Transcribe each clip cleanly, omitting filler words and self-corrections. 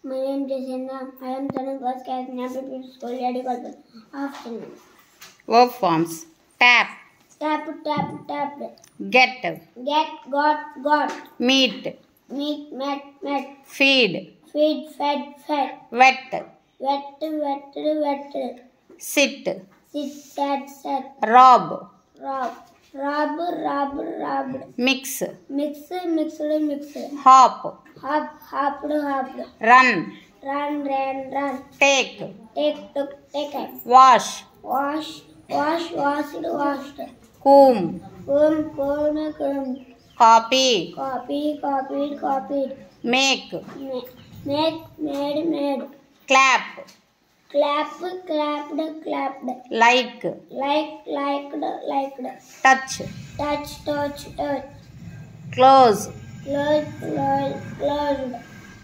My name is Jason. I am studying first class in Apple School, Ready Golden. Afternoon. Verb forms. Tap. Tap, tap, tap. Get. Get, got. Meet. Meet, met. Feed. Feed, fed. Wet. Wet. Sit. Sit, sat. Rob. Robbed. Mix. Mixed. Hop. Hopped. Run. Ran. Take. Took. Wash. Washed. Comb. Combed. Copy. Copied. Make. Made. Clap. Clapped. Like. Liked. Touch. Touch. Close. Closed.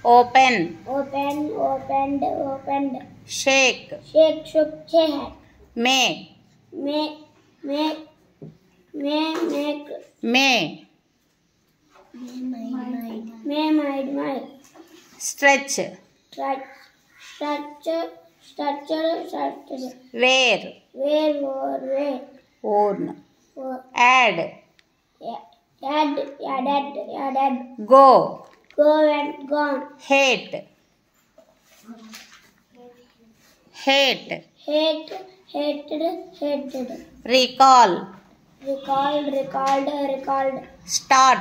Open. Opened. Shake. Shook. May. Make. May. Made. Stretch. Structured. Wear. Where. Own. Add. Added. Go. Go and gone. Hate. Hated. Recall. Recalled. Start.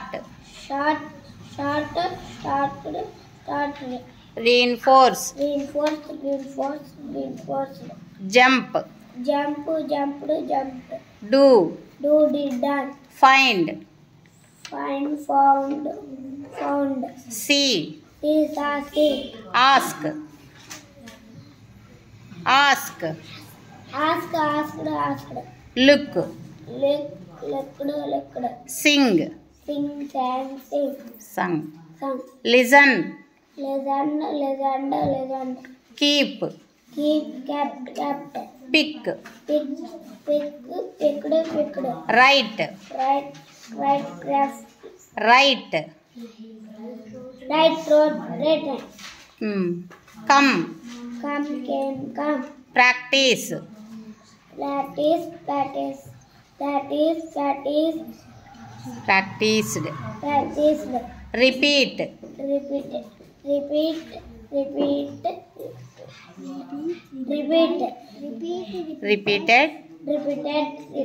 Started. Reinforce. Reinforced. Jump. Jumped. Do. Did done. Find. Found. See. See. Ask. Asked. Look. Looked. Sing. Sing. Sung. Sung. Listen. Listened. Keep. Kept. Pick. Picked. Write. Craft. Write. Written. Come. Came. Practice. Practiced. Practiced. Repeat. Repeated. Repeated.